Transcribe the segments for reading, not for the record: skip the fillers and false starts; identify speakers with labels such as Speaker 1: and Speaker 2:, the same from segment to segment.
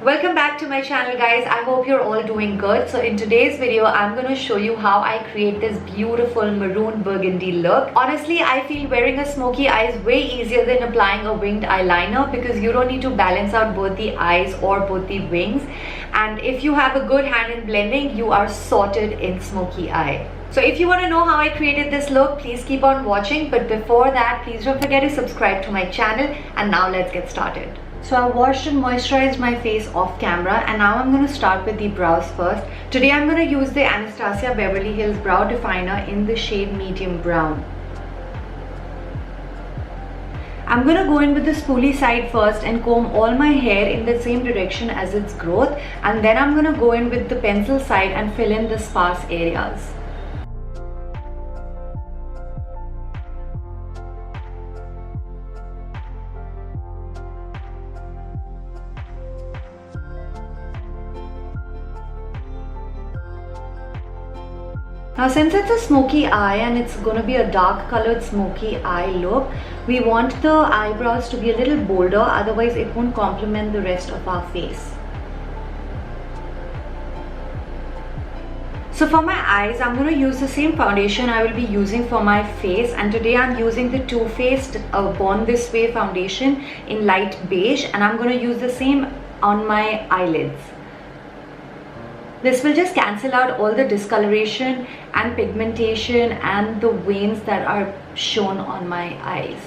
Speaker 1: Welcome back to my channel, guys. I hope you're all doing good. So in today's video, I'm going to show you how I create this beautiful maroon burgundy look. Honestly, I feel wearing a smoky eye is way easier than applying a winged eyeliner because you don't need to balance out both the eyes or both the wings. And if you have a good hand in blending, you are sorted in smoky eye. So if you want to know how I created this look, please keep on watching. But before that, please don't forget to subscribe to my channel. And now let's get started. So I washed and moisturized my face off camera, and now I'm going to start with the brows first. Today I'm going to use the Anastasia Beverly Hills Brow Definer in the shade medium brown. I'm going to go in with the spoolie side first and comb all my hair in the same direction as its growth, and then I'm going to go in with the pencil side and fill in the sparse areas. Now since it's a smoky eye and it's going to be a dark colored smoky eye look, we want the eyebrows to be a little bolder, otherwise it won't complement the rest of our face. So for my eyes, I'm going to use the same foundation I will be using for my face, and today I'm using the Too Faced Born This Way foundation in light beige, and I'm going to use the same on my eyelids. This will just cancel out all the discoloration and pigmentation and the veins that are shown on my eyes.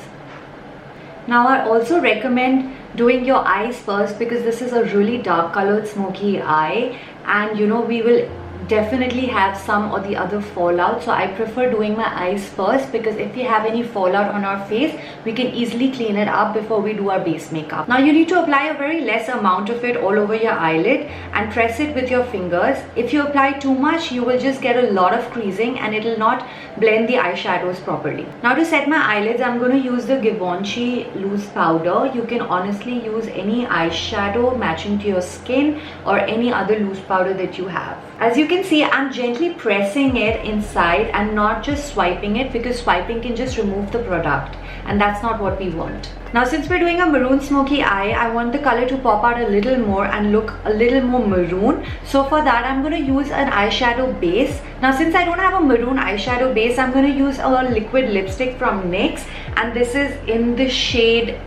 Speaker 1: Now I also recommend doing your eyes first because this is a really dark colored smoky eye, and we will definitely have some or the other fallout. So I prefer doing my eyes first because if we have any fallout on our face, we can easily clean it up before we do our base makeup. Now you need to apply a very less amount of it all over your eyelid and press it with your fingers. If you apply too much, you will just get a lot of creasing and it will not blend the eyeshadows properly. Now to set my eyelids, I'm going to use the Givenchy loose powder. You can honestly use any eyeshadow matching to your skin or any other loose powder that you have. As you can see, I'm gently pressing it inside and not just swiping it, because swiping can just remove the product and that's not what we want. Now since we're doing a maroon smoky eye, I want the color to pop out a little more and look a little more maroon. So for that, I'm going to use an eyeshadow base. Now since I don't have a maroon eyeshadow base, I'm going to use a liquid lipstick from NYX, and this is in the shade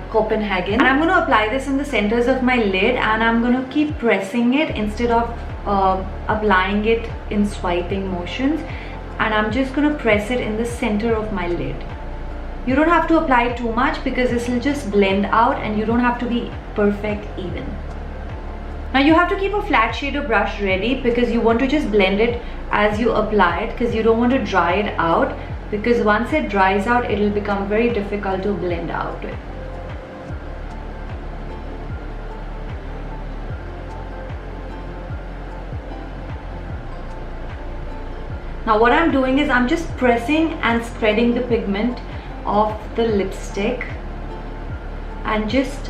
Speaker 1: Copenhagen. And I'm going to apply this in the centers of my lid, and I'm going to keep pressing it instead of applying it in swiping motions, and I'm just going to press it in the center of my lid. You don't have to apply too much because this will just blend out, and you don't have to be perfect even. Now you have to keep a flat shader brush ready because you want to just blend it as you apply it, because you don't want to dry it out, because once it dries out, it will become very difficult to blend out with. Now what I'm doing is I'm just pressing and spreading the pigment of the lipstick and just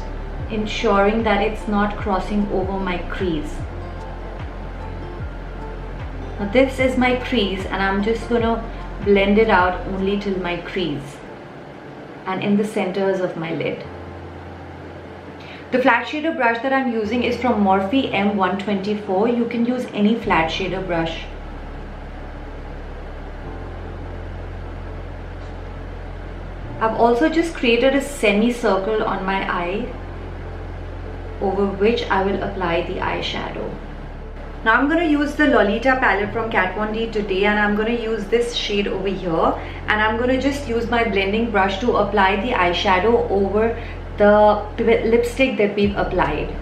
Speaker 1: ensuring that it's not crossing over my crease. Now this is my crease, and I'm just going to blend it out only till my crease and in the centers of my lid. The flat shader brush that I'm using is from Morphe M124. You can use any flat shader brush. I've also just created a semicircle on my eye over which I will apply the eyeshadow. Now I'm going to use the Lolita palette from Kat Von D today, and I'm going to use this shade over here, and I'm going to just use my blending brush to apply the eyeshadow over the lipstick that we've applied.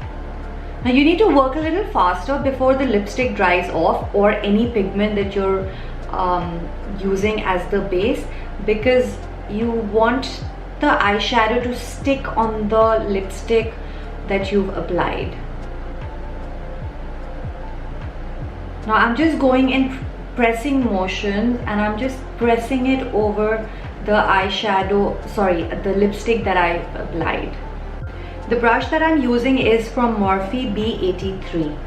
Speaker 1: Now you need to work a little faster before the lipstick dries off, or any pigment that you're using as the base, because you want the eyeshadow to stick on the lipstick that you've applied. Now I'm just going in pressing motions, and I'm just pressing it over the the lipstick that I applied. The brush that I'm using is from Morphe B83.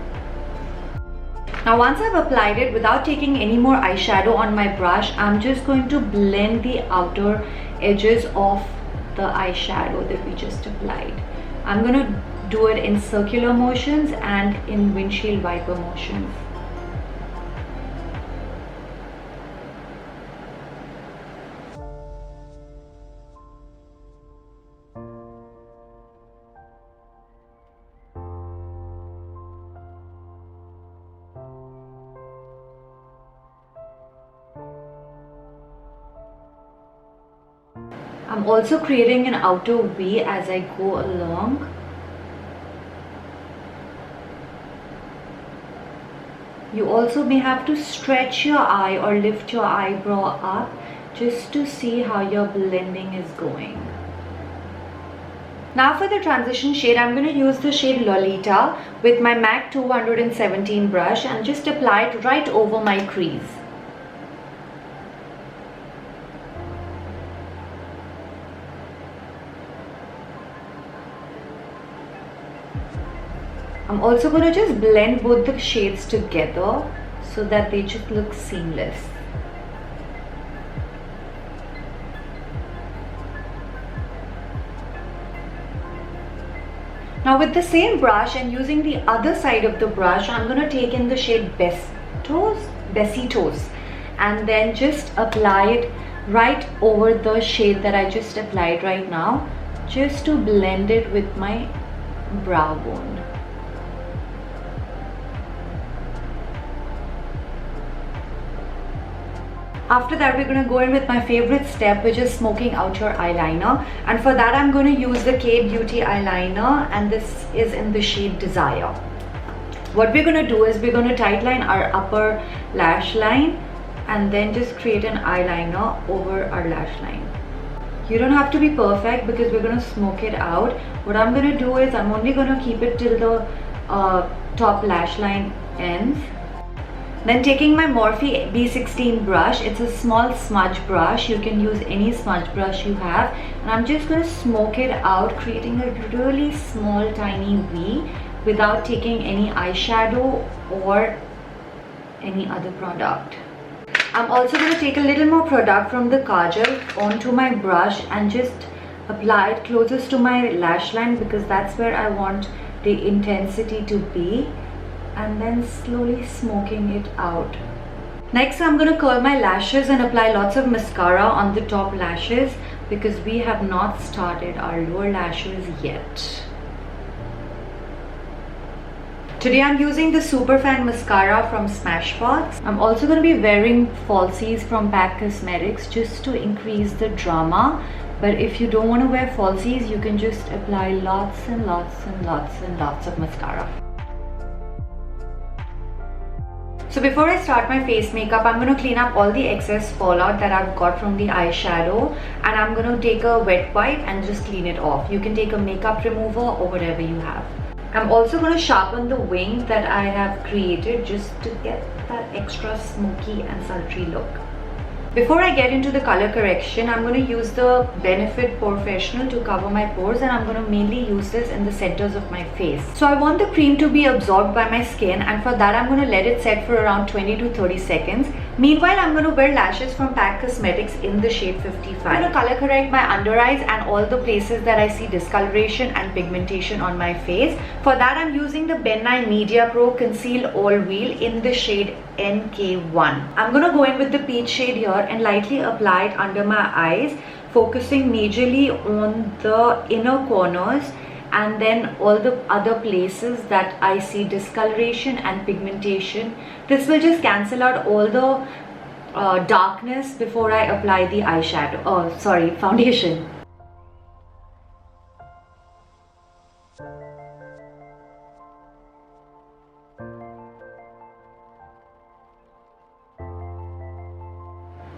Speaker 1: Now once I've applied it, without taking any more eyeshadow on my brush, I'm just going to blend the outer edges of the eyeshadow that we just applied. I'm going to do it in circular motions and in windshield wiper motions. I'm also creating an outer V as I go along. You also may have to stretch your eye or lift your eyebrow up just to see how your blending is going. Now for the transition shade, I'm going to use the shade Lolita with my MAC 217 brush and just apply it right over my crease. I'm also going to just blend both the shades together so that they just look seamless. Now with the same brush and using the other side of the brush, I'm going to take in the shade Besitos and then just apply it right over the shade that I just applied right now, just to blend it with my brow bone. After that, we're going to go in with my favorite step, which is smoking out your eyeliner. And for that, I'm going to use the K Beauty eyeliner, and this is in the shade Desire. What we're going to do is we're going to tightline our upper lash line and then just create an eyeliner over our lash line. You don't have to be perfect because we're going to smoke it out. What I'm going to do is I'm only going to keep it till the top lash line ends. Then taking my Morphe B16 brush, it's a small smudge brush. You can use any smudge brush you have. And I'm just going to smoke it out, creating a really small tiny V without taking any eyeshadow or any other product. I'm also going to take a little more product from the kajal onto my brush and just apply it closest to my lash line because that's where I want the intensity to be. And then slowly smoking it out. Next, I'm going to curl my lashes and apply lots of mascara on the top lashes because we have not started our lower lashes yet. Today I'm using the Superfan mascara from Smashbox. I'm also going to be wearing falsies from PAC Cosmetics just to increase the drama. But if you don't want to wear falsies, you can just apply lots and lots and lots and lots of mascara. So before I start my face makeup, I'm going to clean up all the excess fallout that I've got from the eyeshadow, and I'm going to take a wet wipe and just clean it off. You can take a makeup remover or whatever you have. I'm also going to sharpen the wing that I have created just to get that extra smoky and sultry look. Before I get into the color correction, I'm going to use the Benefit Porefessional to cover my pores, and I'm going to mainly use this in the centers of my face. So I want the cream to be absorbed by my skin, and for that I'm going to let it set for around 20 to 30 seconds. Meanwhile, I'm going to wear lashes from PAC Cosmetics in the shade 55. I'm going to color correct my under eyes and all the places that I see discoloration and pigmentation on my face. For that, I'm using the Ben Nye Media Pro Conceal All Wheel in the shade NK1. I'm going to go in with the peach shade here and lightly apply it under my eyes, focusing majorly on the inner corners and then all the other places that I see discoloration and pigmentation. This will just cancel out all the darkness before I apply the foundation.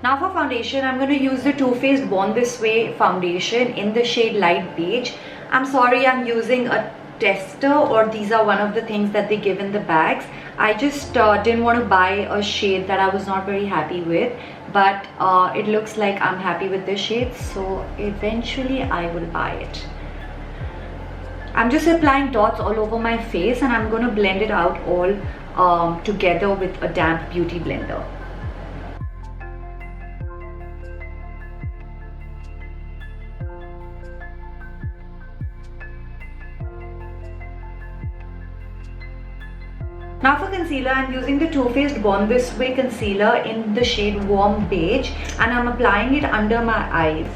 Speaker 1: Now for foundation, I'm going to use the Too Faced Born This Way foundation in the shade Light Beige. I'm sorry, I'm using a tester, or these are one of the things that they give in the bags. I just didn't want to buy a shade that I was not very happy with, but it looks like I'm happy with this shade, so eventually I will buy it. I'm just applying dots all over my face, and I'm going to blend it out all together with a damp beauty blender. Now for concealer, I'm using the Too Faced Born This Way concealer in the shade Warm Beige, and I'm applying it under my eyes.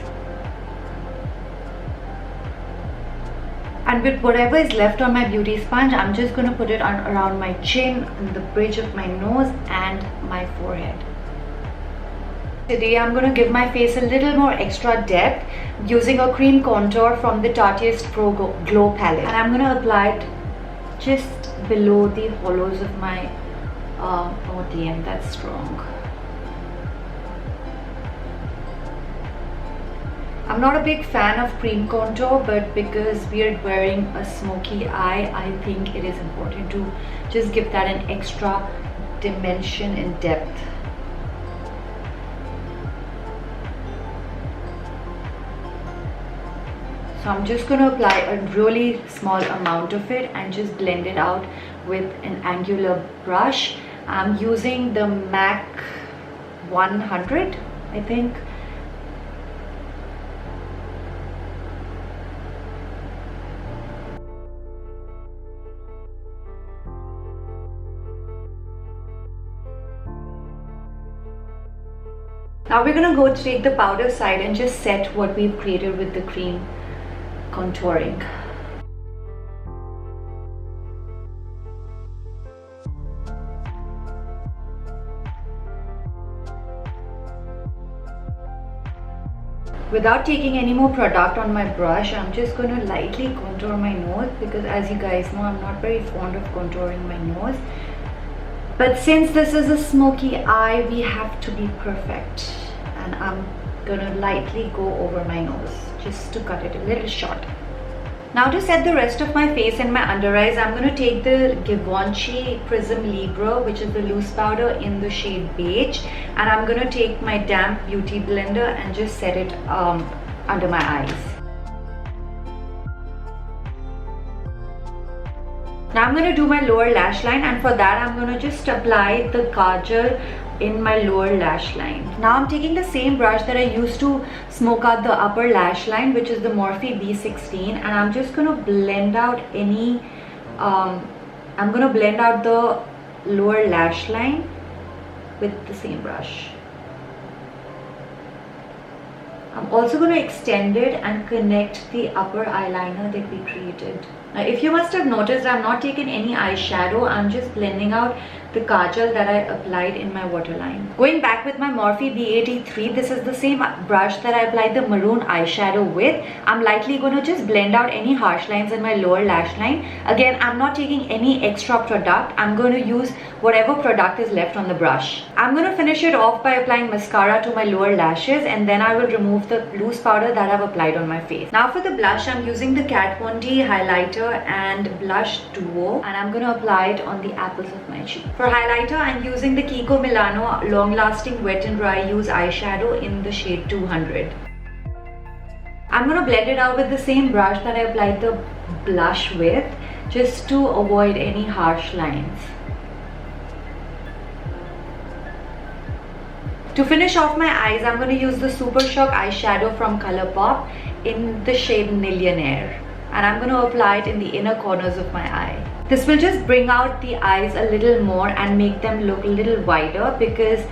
Speaker 1: And with whatever is left on my beauty sponge, I'm just going to put it around my chin, on the bridge of my nose and my forehead. Today I'm going to give my face a little more extra depth using a cream contour from the Tarteist Pro Glow palette. And I'm going to apply it just below the hollows of my, oh damn, that's strong. I'm not a big fan of cream contour, but because we are wearing a smoky eye, I think it is important to just give that an extra dimension and depth. So I'm just going to apply a really small amount of it and just blend it out with an angular brush. I'm using the MAC 100, I think. Now we're going to go take the powder side and just set what we've created with the cream contouring. Without taking any more product on my brush, I'm just going to lightly contour my nose, because as you guys know, I'm not very fond of contouring my nose. But since this is a smoky eye, we have to be perfect. And I'm gonna lightly go over my nose just to cut it a little short. Now to set the rest of my face and my under eyes, I'm gonna take the Givenchy Prism Libra, which is the loose powder in the shade Beige, and I'm gonna take my damp beauty blender and just set it under my eyes. Now I'm going to do my lower lash line, and for that I'm going to just apply the kajal in my lower lash line. Now I'm taking the same brush that I used to smoke out the upper lash line, which is the Morphe B16, and I'm just going to blend out any, I'm going to blend out the lower lash line with the same brush. I'm also going to extend it and connect the upper eyeliner that we created. Now, if you must have noticed, I'm not taking any eyeshadow. I'm just blending out the kajal that I applied in my waterline. Going back with my Morphe B83, this is the same brush that I applied the maroon eyeshadow with. I'm lightly going to just blend out any harsh lines in my lower lash line. Again, I'm not taking any extra product. I'm going to use whatever product is left on the brush. I'm going to finish it off by applying mascara to my lower lashes, and then I will remove the loose powder that I've applied on my face. Now for the blush, I'm using the Kat Von D highlighter and blush duo, and I'm going to apply it on the apples of my cheek. For highlighter, I'm using the Kiko Milano Long Lasting Wet and Dry Use eyeshadow in the shade 200. I'm going to blend it out with the same brush that I applied the blush with, just to avoid any harsh lines. To finish off my eyes, I'm going to use the Super Shock eyeshadow from Colourpop in the shade Millionaire, and I'm going to apply it in the inner corners of my eye. This will just bring out the eyes a little more and make them look a little wider, because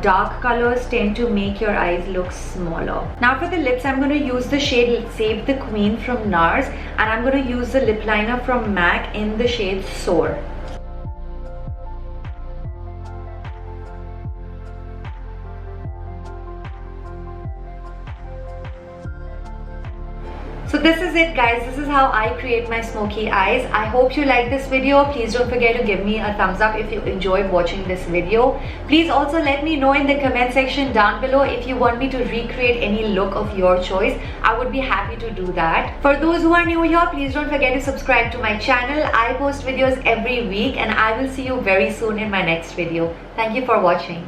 Speaker 1: dark colors tend to make your eyes look smaller. Now for the lips, I'm going to use the shade Save the Queen from NARS, and I'm going to use the lip liner from MAC in the shade Soar. So this is it, guys. This is how I create my smoky eyes. I hope you like this video. Please don't forget to give me a thumbs up if you enjoyed watching this video. Please also let me know in the comment section down below if you want me to recreate any look of your choice. I would be happy to do that. For those who are new here, please don't forget to subscribe to my channel. I post videos every week, and I will see you very soon in my next video. Thank you for watching.